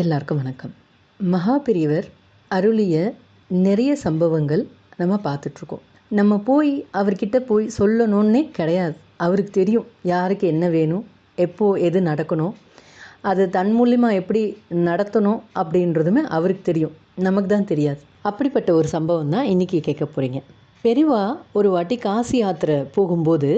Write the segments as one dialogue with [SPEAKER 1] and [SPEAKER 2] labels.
[SPEAKER 1] எல்லாருக்கும் வணக்கம். மகாபெரியவர் அருளிய நிறைய சம்பவங்கள் நம்ம பார்த்துட்ருக்கோம். நம்ம அவர்கிட்ட போய் சொல்லணுன்னே கிடையாது. அவருக்கு தெரியும் யாருக்கு என்ன வேணும், எப்போ எது நடக்கணும், அது தன் மூலியமாக எப்படி நடத்தணும் அப்படின்றதுமே அவருக்கு தெரியும். நமக்கு தான் தெரியாது. அப்படிப்பட்ட ஒரு சம்பவம் தான் இன்றைக்கி கேட்க போகிறீங்க. பெரியவா ஒரு வாட்டி காசி யாத்திரை போகும்போது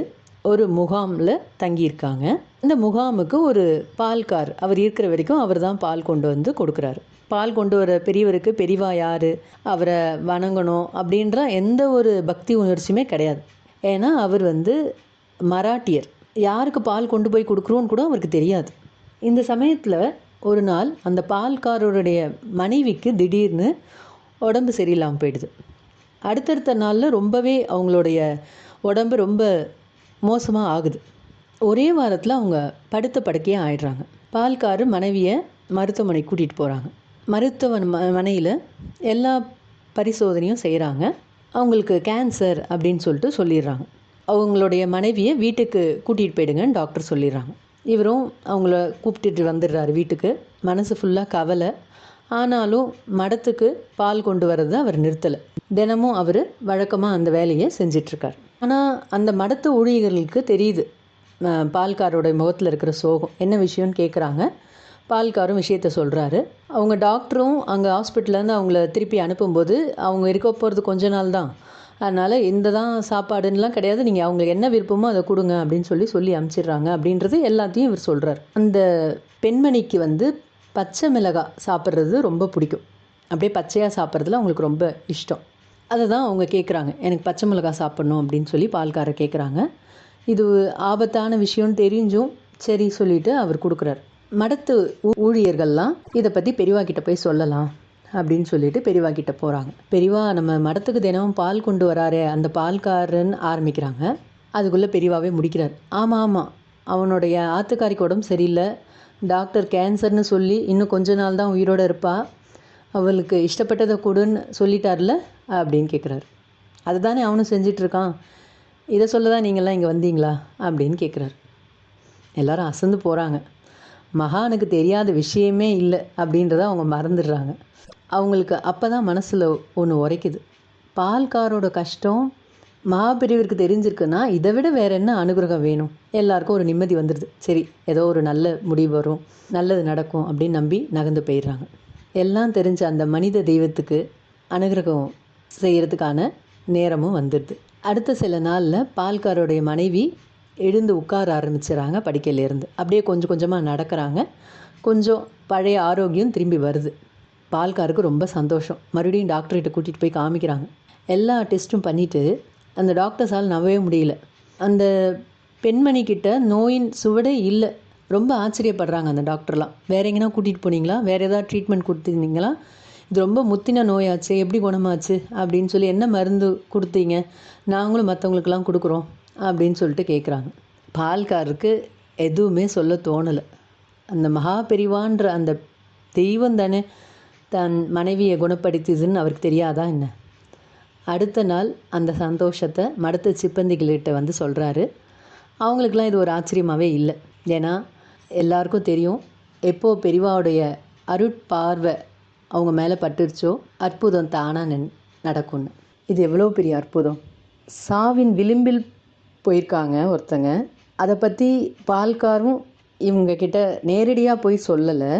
[SPEAKER 1] ஒரு முகாமில் தங்கியிருக்காங்க. இந்த முகாமுக்கு ஒரு பால்கார், அவர் இருக்கிற வரைக்கும் அவர் தான் பால் கொண்டு வந்து கொடுக்குறாரு. பால் கொண்டு வர பெரியவருக்கு பெரியவா யார், அவரை வணங்கணும் அப்படின்ற எந்த ஒரு பக்தி உணர்ச்சியுமே கிடையாது. ஏன்னா அவர் மராட்டியர். யாருக்கு பால் கொண்டு போய் கொடுக்குறோன்னு கூட அவருக்கு தெரியாது. இந்த சமயத்தில் ஒரு நாள் அந்த பால்காரருடைய மனைவிக்கு திடீர்னு உடம்பு சரியில்லாமல் போயிடுது. அடுத்தடுத்த நாளில் ரொம்பவே அவங்களுடைய உடம்பு ரொம்ப மோசமாக ஆகுது. ஒரே வாரத்தில் அவங்க படுத்த படுக்கையாக ஆயிடுறாங்க. பால்காரு மனைவியை மருத்துவமனை கூட்டிகிட்டு போகிறாங்க. மருத்துவமனையில் எல்லா பரிசோதனையும் செய்கிறாங்க. அவங்களுக்கு கேன்சர் அப்படின்னு சொல்லிடுறாங்க. அவங்களுடைய மனைவியை வீட்டுக்கு கூட்டிகிட்டு போயிடுங்கன்னு டாக்டர் சொல்லிடுறாங்க. இவரும் அவங்கள கூப்பிட்டுட்டு வந்துடுறாரு வீட்டுக்கு. மனசு ஃபுல்லாக கவலை. ஆனாலும் மடத்துக்கு பால் கொண்டு வர்றதை அவர் நிறுத்தலை. தினமும் அவர் வழக்கமாக அந்த வேலையை செஞ்சிட்ருக்கார். ஆனால் அந்த மடத்து ஊழியர்களுக்கு தெரியுது பால்காரோட முகத்தில் இருக்கிற சோகம். என்ன விஷயம்னு கேட்குறாங்க. பால்காரும் விஷயத்த சொல்கிறாரு. அவங்க டாக்டரும் அங்கே ஹாஸ்பிட்டல்லேருந்து அவங்கள திருப்பி அனுப்பும்போது அவங்க இருக்க போகிறது கொஞ்ச நாள் தான், அதனால் இந்த தான் சாப்பாடுன்னெலாம் கிடையாது, நீங்கள் அவங்களுக்கு என்ன விருப்பமோ அதை கொடுங்க அப்படின்னு சொல்லி அனுப்பிச்சிடுறாங்க அப்படின்றது எல்லாத்தையும் இவர் சொல்கிறார். அந்த பெண்மணிக்கு பச்சை மிளகாய் சாப்பிட்றது ரொம்ப பிடிக்கும். அப்படியே பச்சையாக சாப்பிட்றதுல அவங்களுக்கு ரொம்ப இஷ்டம். அதை தான் அவங்க கேட்குறாங்க, எனக்கு பச்சை மிளகாய் சாப்பிட்ணும் அப்படின்னு சொல்லி பால்காரர் கேட்குறாங்க. இது ஆபத்தான விஷயம்னு தெரிஞ்சும் சரி சொல்லிவிட்டு அவர் கொடுக்குறார். மடத்து ஊழியர்கள்லாம் இதை பற்றி பெரியவா கிட்ட போய் சொல்லலாம் அப்படின்னு சொல்லிட்டு பெரியவா கிட்ட போகிறாங்க. பெரியவா நம்ம மடத்துக்கு தினமும் பால் கொண்டு வராரே அந்த பால்காரன்னு ஆரம்பிக்கிறாங்க. அதுக்குள்ளே பெரியவாவே முடிக்கிறார். ஆமாம், அவனுடைய ஆத்துக்காரிக்கு உடம்பு சரியில்லை, டாக்டர் கேன்சர்னு சொல்லி இன்னும் கொஞ்ச நாள் தான் உயிரோடு இருப்பா, அவளுக்கு இஷ்டப்பட்டதை கொடுன்னு சொல்லிட்டார்ல அப்படின்னு கேட்குறாரு. அதுதானே அவனும் செஞ்சிட்ருக்கான், இதை சொல்ல தான் நீங்கள்லாம் இங்கே வந்தீங்களா அப்படின்னு கேட்குறாரு. எல்லாரும் அசந்து போகிறாங்க. மகானுக்கு தெரியாத விஷயமே இல்லை அப்படின்றத அவங்க மறந்துடுறாங்க. அவங்களுக்கு அப்போ தான் மனசில் ஒன்று உரைக்குது. பால்காரோட கஷ்டம் மகாபெரியவருக்கு தெரிஞ்சிருக்குன்னா இதை விட வேறு என்ன அனுகிரகம் வேணும். எல்லாருக்கும் ஒரு நிம்மதி வந்துடுது. சரி, ஏதோ ஒரு நல்ல முடிவு வரும், நல்லது நடக்கும் அப்படின்னு நம்பி நகர்ந்து போயிடுறாங்க. எல்லாம் தெரிஞ்ச அந்த மனித தெய்வத்துக்கு அனுகிரகம் செய்கிறதுக்கான நேரமும் வந்துடுது. அடுத்த சில நாளில் பால்காரோடைய மனைவி எழுந்து உட்கார ஆரம்பிச்சிடறாங்க. படிக்கையிலேருந்து அப்படியே கொஞ்சம் கொஞ்சமாக நடக்கிறாங்க. கொஞ்சம் பழைய ஆரோக்கியம் திரும்பி வருது. பால்காருக்கு ரொம்ப சந்தோஷம். மறுபடியும் டாக்டர்கிட்ட கூட்டிகிட்டு போய் காமிக்கிறாங்க. எல்லா டெஸ்ட்டும் பண்ணிவிட்டு அந்த டாக்டர்ஸால் நம்பவே முடியல. அந்த பெண்மணிக்கிட்ட நோயின் சுவடே இல்லை. ரொம்ப ஆச்சரியப்படுறாங்க அந்த டாக்டர்லாம். வேறு எங்கேனா கூட்டிகிட்டு போனீங்களா, வேறு ஏதாவது ட்ரீட்மெண்ட் கொடுத்துருந்தீங்களா, இது ரொம்ப முத்தின நோயாச்சு, எப்படி குணமாச்சு அப்படின்னு சொல்லி என்ன மருந்து கொடுத்தீங்க, நாங்களும் மற்றவங்களுக்கெல்லாம் கொடுக்குறோம் அப்படின்னு சொல்லிட்டு கேட்குறாங்க. பால்காருக்கு எதுவுமே சொல்ல தோணலை. அந்த மகாபெரிவான்ற அந்த தெய்வம் தானே தன் மனைவியை குணப்படுத்திதுன்னு அவருக்கு தெரியாதா என்ன? அடுத்த நாள் அந்த சந்தோஷத்தை மடத்து சிப்பந்திகள்கிட்ட சொல்கிறாரு. அவங்களுக்கெல்லாம் இது ஒரு ஆச்சரியமாகவே இல்லை. ஏன்னா எல்லாருக்கும் தெரியும், எப்போது பெரியவாவுடைய அருட்பார்வை அவங்க மேலே பட்டுருச்சோ அற்புதம் தானாக நடக்கும்னு. இது எவ்வளோ பெரிய அற்புதம். சாவின் விளிம்பில் போயிருக்காங்க ஒருத்தங்க. அதை பற்றி பால்காரும் இவங்கக்கிட்ட நேரடியாக போய் சொல்லலை.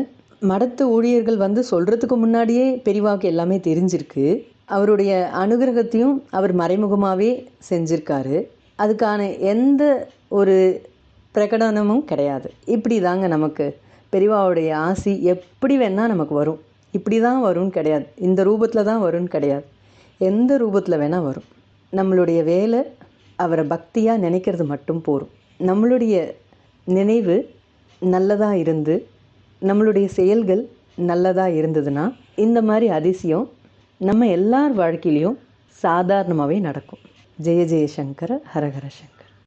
[SPEAKER 1] மடத்து ஊழியர்கள் சொல்கிறதுக்கு முன்னாடியே பெரியவாவுக்கு எல்லாமே தெரிஞ்சிருக்கு. அவருடைய அனுகிரகத்தையும் அவர் மறைமுகமாகவே செஞ்சுருக்காரு. அதுக்கான எந்த ஒரு பிரகடனமும் கிடையாது. இப்படி தாங்க நமக்கு பெரியவாவுடைய ஆசி எப்படி வேணால் நமக்கு வரும். இப்படி தான் வரும்னு கிடையாது, இந்த ரூபத்தில் தான் வரும்னு கிடையாது, எந்த ரூபத்தில் வேணால் வரும். நம்மளுடைய வேலை அவரை பக்தியாக நினைக்கிறது மட்டும் போதும். நம்மளுடைய நினைவு நல்லதாக இருந்து நம்மளுடைய செயல்கள் நல்லதாக இருந்ததுன்னா இந்த மாதிரி அதிசயம் நம்ம எல்லார் வாழ்க்கையிலையும் சாதாரணமாகவே நடக்கும். ஜெய ஜெயசங்கர ஹரஹர சங்கர.